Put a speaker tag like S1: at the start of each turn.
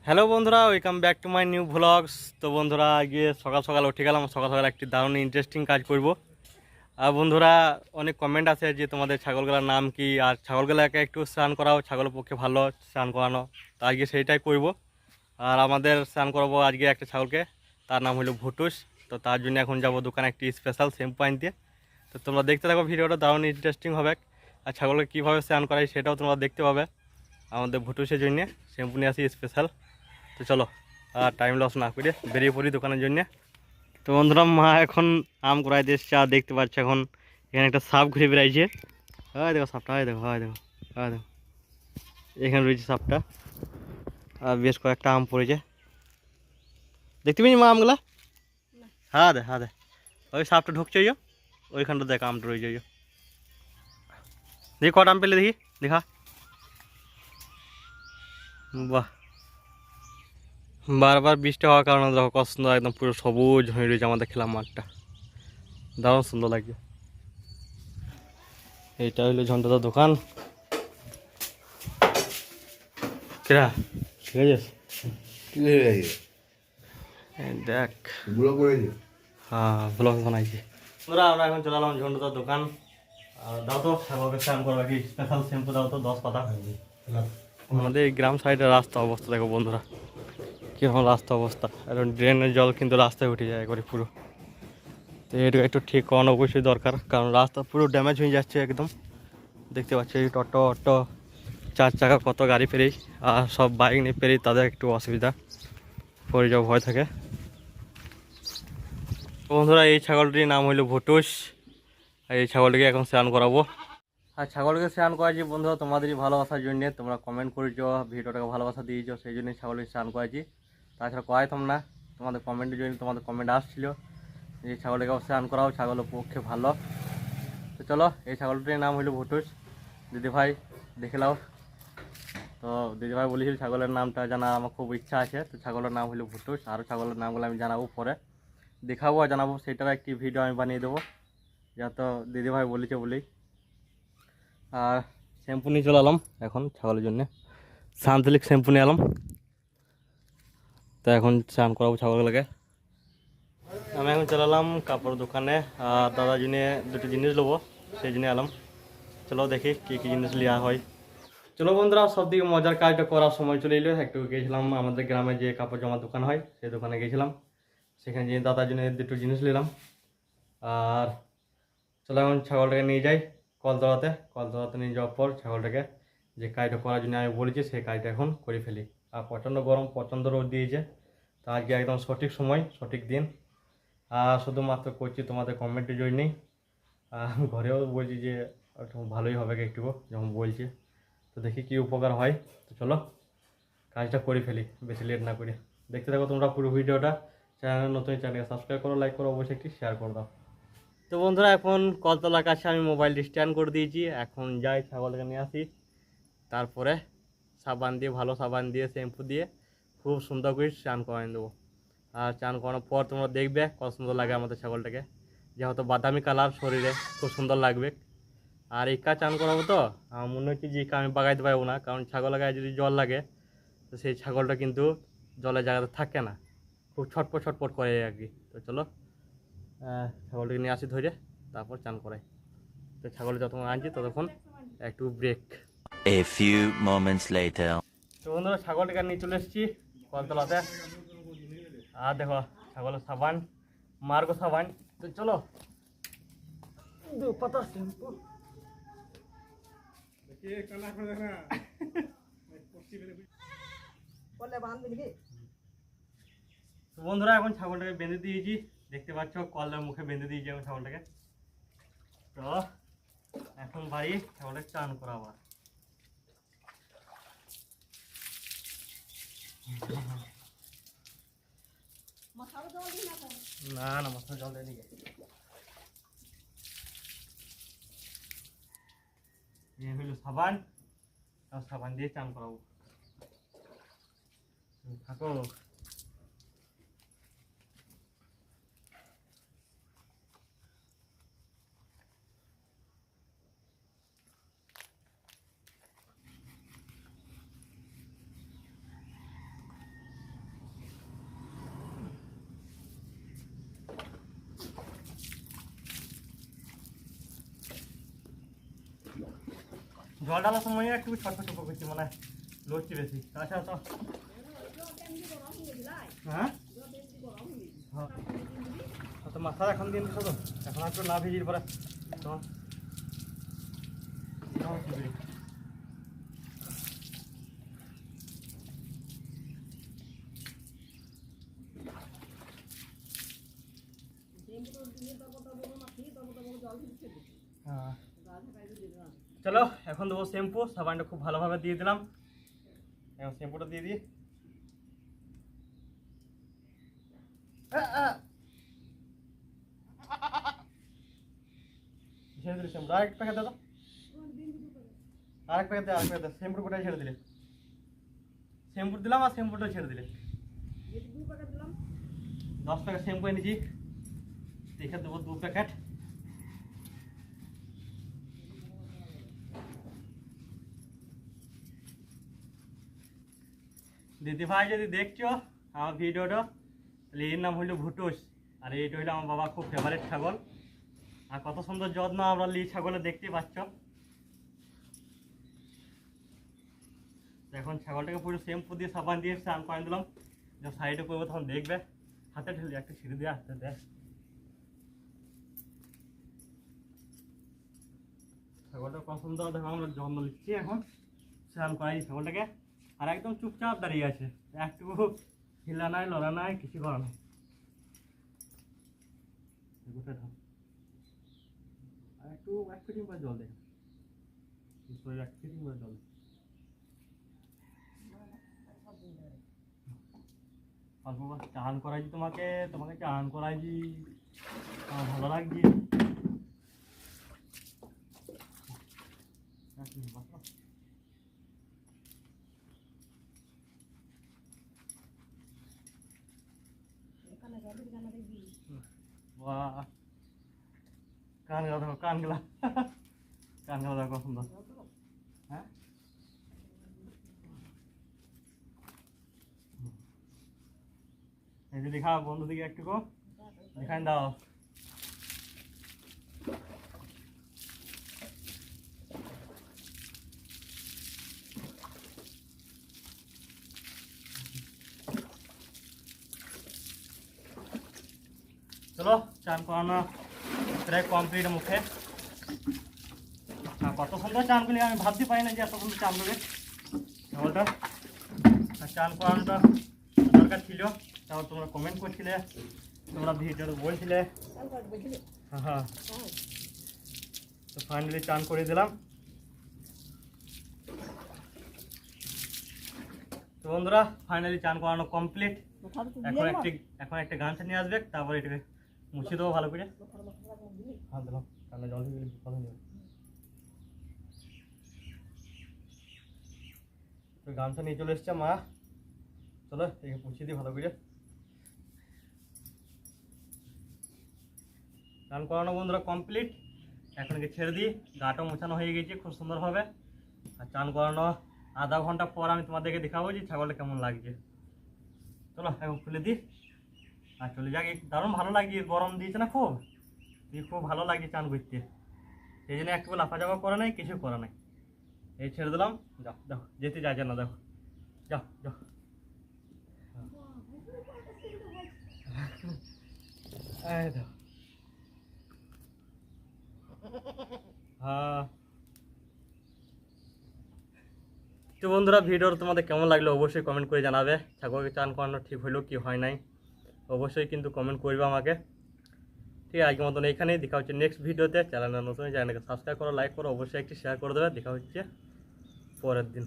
S1: Hello বন্ধুরা, welcome back to my new vlogs. তো বন্ধুরা, আজকে সকাল সকাল উঠে গেলাম। সকাল সকাল একটি দারুণ ইন্টারেস্টিং কাজ করব। আর বন্ধুরা, অনেক কমেন্ট আছে যে তোমাদের ছাগলগুলোর নাম কি, আর ছাগলগুলোকে একটু স্নান করাও, ছাগলের পক্ষে ভালো স্নান করানো। তো আজকে সেইটাই করব। আর আমাদের স্নান করাবো আজকে একটা ছাগলকে, তার নাম হলো ভুটুস। তো তার জন্য এখন যাব দোকানে একটি স্পেশাল শ্যাম্পু আনতে। তো তোমরা দেখতে থাকো, ভিডিওটা দারুণ ইন্টারেস্টিং হবে। আর ছাগলকে কীভাবে স্নান করাই সেটাও তোমরা দেখতে পাবে। আমাদের ভুটুসের জন্য শ্যাম্পু নিয়ে আসি স্পেশাল। তো চলো, আর টাইম লস না করে বেরিয়ে পড়ি দোকানের জন্য। তো বন্ধুরা, মা এখন আম কুড়াই দিচ্ছে। আর দেখতে পাচ্ছ এখন এখানে একটা সাপ ঘুরে বেড়াইছে। হয় দেখো সাপটা, হয় দেখো, হয় দেখো, হয় দেখো, এখানে রয়েছে সাপটা। আর বেশ কয়েকটা আম পড়েছে, দেখতে পেয়েছি মা আমগুলা। হ্যাঁ দে, হ্যাঁ দে, ওই সাপটা ঢুকছে, ওইখানটা দেখ আমটা রয়েছে। দেখি কটা আম পেলে, দেখি দেখা। বাহ, বারবার বৃষ্টি হওয়ার কারণে দেখো কত সুন্দর, একদম পুরো সবুজ হয়ে রয়েছে আমাদের খেলার মাঠটা। দারুণ সুন্দর লাগছে। এইটা হইলো ঝন্টাদার দোকান। কেরা ঠিক আছে, দেখ হ্যাঁ ব্লগ বানাইছি। বন্ধুরা, আমরা এখন চলে এলাম ঝন্টাদার দোকান। আর দাও তো ছাগলকে স্নান করবো, কি স্পেশাল শ্যাম্পু দাও তো 10 পাতা। আমাদের এই গ্রাম সাইডের রাস্তা অবস্থা দেখো বন্ধুরা, কীরকম রাস্তা অবস্থা। এখন ড্রেনের জল কিন্তু রাস্তায় উঠে যায় একবারে পুরো। তো এটা একটু ঠিক করানো অবশ্যই দরকার, কারণ রাস্তা পুরো ড্যামেজ হয়ে যাচ্ছে একদম। দেখতে পাচ্ছি এই টোটো অটো 4 চাকা কত গাড়ি পেরেই, আর সব বাইক নিয়ে পেরেই তাদের একটু অসুবিধা পড়ে যাওয়া ভয় থাকে। বন্ধুরা, এই ছাগলটির নাম হইল ভুটুস। আর এই ছাগলটিকে এখন স্নান করাবো। আর ছাগলকে স্নান করাচ্ছি বন্ধুরা তোমাদেরই ভালোবাসার জন্য। তোমরা কমেন্ট করেছো, ভিডিওটাকে ভালোবাসা দিয়েছো, সেই জন্যই ছাগলকে স্নান করাচ্ছি। তাছাড়া করাইতাম না, তোমাদের কমেন্টের জন্য, তোমাদের কমেন্ট আসছিলো যে ছাগলটাকে স্নান করাও, ছাগলের পক্ষে ভালো। তো চলো, এই ছাগলটির নাম হইল ভুটুস। দিদিভাই দেখে নাও। তো দিদিভাই বলেছিল ছাগলের নামটা জানার আমার খুব ইচ্ছা আছে। তো ছাগলের নাম হলো ভুটুস। আরও ছাগলের নামগুলো আমি জানাবো পরে, দেখাবো আর জানাবো, সেটার একটি ভিডিও আমি বানিয়ে দেবো, যত দিদিভাই বলেছে বলেই। আর শ্যাম্পু নিয়ে চলে এলাম এখন ছাগলের জন্যে, সানসিল্ক শ্যাম্পু নিয়ে এলাম। তো এখন স্নান করাবো ছাগলগুলোকে। আমি এখন চলে এলাম কাপড় দোকানে, আর দাদার জন্য দুটো জিনিস নেবো, সেই জন্য এলাম। চলো দেখি কী কী জিনিস নেওয়া হয়। চলো বন্ধুরা, সব দিকে মজার কাজটা করার সময় চলে এলো। একটু গেছিলাম আমাদের গ্রামে যে কাপড় জামার দোকান হয়, সেই দোকানে গেছিলাম। সেখানে গিয়ে দাদার জন্য দুটো জিনিস নিলাম। আর চলো এখন ছাগলটাকে নিয়ে যাই কলতলাতে নিয়ে যাওয়ার পর ছাগলটাকে যে কাজটা করার জন্য আমি বলেছি সেই কাজটা এখন করে ফেলি। আর প্রচণ্ড গরম, প্রচণ্ড রোদ দিয়েছে। তো আজকে একদম সঠিক সময়, সঠিক দিন। আর শুধুমাত্র করছি তোমাদের কমেন্টের জন্যই। ঘরেও বলছি যে একটু ভালোই হবে একটু যখন বলছি। তো দেখি কী উপকার হয়। তো চলো কাজটা করে ফেলি, বেশি লেট না করে। দেখতে থাকো তোমরা পুরো ভিডিওটা। চ্যানেল নতুন, চ্যানেলকে সাবস্ক্রাইব করো, লাইক করো, অবশ্যই একটি শেয়ার করে দাও। তো বন্ধুরা, এখন কলতলার কাছে আমি মোবাইলটি স্ট্যান্ড করে দিয়েছি। এখন যাই ছাগলকে নিয়ে আসি, তারপরে সাবান দিয়ে, ভালো সাবান দিয়ে, শ্যাম্পু দিয়ে খুব সুন্দর করে স্নান করাই দেবো। আর স্নান করানোর পর তোমরা দেখবে কত সুন্দর লাগে আমাদের ছাগলটাকে, যেহেতু বাদামি কালার শরীরে, খুব সুন্দর লাগবে। আর ইকা চান করাবো তো আমার মনে হচ্ছে যে ইকা আমি বাগাইতে পারবো না, কারণ ছাগলের গায়ে যদি জল লাগে তো সেই ছাগলটা কিন্তু জলের জায়গাতে থাকে না, খুব ছটপট ছটপট করে আর কি। তো চলো ছাগলটাকে নিয়ে আসি ধরে, তারপর চান করাই। তো ছাগল যতক্ষণ আনছি ততক্ষণ একটু break.
S2: A few moments later.
S1: তো বন্ধুরা, ছাগলটাকে নিয়ে চলে এসেছি কলতলাতে। আর দেখো ছাগলের সাবান, মার্গো সাবান। তো চলো, দু পাতা শ্যাম্পু। তো বন্ধুরা, এখন ছাগলটাকে বেঁধে দিয়েছি, দেখতে পাচ্ছ কলের মুখে বেঁধে দিয়েছি আমি ছাগলটাকে। তো এখন বাড়ি ছাগলটাকে চান করাবো। না না, মাথা জল দিয়ে দিকে এই হইলো সাবান, সাবান দিয়ে চান করাবো। থাকো। জল ঢালার সময় একটু ছটফট করছি, মানে লড়ছি বেশি। তাছাড়া তো হ্যাঁ তো মাথা এখন দিন তো এখন একটু না ভিজির পরে তোমার হ্যাঁ চলো এখন দেবো শ্যাম্পু। সাবানটা খুব ভালোভাবে দিয়ে দিলাম, এখন শ্যাম্পুটা দিয়ে দিই। ছেড়ে দিলে শ্যাম্পু, আরেক প্যাকেট দাও, আরেক প্যাকেট দে, আরেক প্যাকেট দে। শ্যাম্পুর কোটাই ছেড়ে দিলে, শ্যাম্পু দিলাম আর শ্যাম্পুটা ছেড়ে দিলে। 10 প্যাকেট শ্যাম্পু এনেছি, দেখে দেবো 2 প্যাকেট। দিদি ভাই যদি দেখছো আমার ভিডিওটা, তাহলে এর নাম হইলো ভুটুস, আর এইটা হইলো আমার বাবা খুব ফেভারিট ছাগল। আর কত সুন্দর যত্ন আমরা লি ছাগলে দেখতে পাচ্ছ। এখন ছাগলটাকে পুরো শ্যাম্পু দিয়ে সাবান দিয়ে স্নান করে দিলাম। যখন সাইডে করবো তখন দেখবে, হাতে ঢেলে একটা ছিঁড়ে দিয়ে আসতে দেখ। ছাগলটা কত সুন্দর দেখো, আমরা যত্ন নিচ্ছি এখন স্নান করাই ছাগলটাকে। আর একদম চুপচাপ দাঁড়িয়ে আছে, একটু হিলা নাই লড়া নাই কিছু করা নাই। আর একটু এক ফিটিং করে জল দেখ, এক ফিটিং করে জল। অল্প চান করাইছি তোমাকে, তোমাকে চান করাইছি, আমার ভালো লাগছে। বাহ, কান গেলা দেখো, কান গেলা, কান গেলা দেখো সুন্দর। হ্যাঁ এই যে দেখা বন্ধু দিকে একটু দেখাই দাও। চলো চান করানো প্রায় কমপ্লিট মুখে। কত সুন্দর চান করলে আমি ভাবতে পারি না যে এত সুন্দর চান করবে ছাগলটা। আর চান করানোটা দরকার ছিল, তাও তোমরা কমেন্ট করছিলে, তোমরা ভিডিওতে বলছিলে। হ্যাঁ তো ফাইনালি চান করে দিলাম। তো বন্ধুরা ফাইনালি চান করানো কমপ্লিট। এখন একটা গামছা নিয়ে আসবে, তারপরে এটাকে মুছে দেবো ভালো করে। হ্যাঁ দিলাম, তাহলে জল দিয়ে দিলে কথা নেবে। তো গামছা নিয়ে চলে এসছে মা, চলো একে মুছে দিই ভালো করে। চান করানো বন্ধুরা কমপ্লিট, এখন একে ছেড়ে দিই। গাটা মোছানো হয়ে গেছে খুব সুন্দরভাবে। আর চান করানো আধা ঘন্টা পর আমি তোমাদেরকে দেখাবো যে ছাগলটা কেমন লাগছে। চলো এখন খুলে দিই আর চলে যাক। দারুণ ভালো লাগছে, গরম দিয়েছে না খুব, খুব ভালো লাগছে চান করতে। সেই জন্য একটু লাফা চাপা করে নাই, কিছু করে নাই। এই ছেড়ে দিলাম, যাও দেখো যেতে যায় না, দেখো যাও যাও। এই দেখো হ্যাঁ। তো বন্ধুরা ভিডিওর তোমাদের কেমন লাগলো অবশ্যই কমেন্ট করে জানাবে। ছাগলকে চান করানো ঠিক হলো কি হয় নাই অবশ্যই কিন্তু কমেন্ট করবে আমাকে। ঠিক আছে, আজকের মতন এইখানেই, দেখা হচ্ছে নেক্সট ভিডিওতে। চ্যানেলটা নতুন, চ্যানেলকে সাবস্ক্রাইব করো, লাইক করো, অবশ্যই একটি শেয়ার করে দেবে। দেখা হচ্ছে পরের দিন।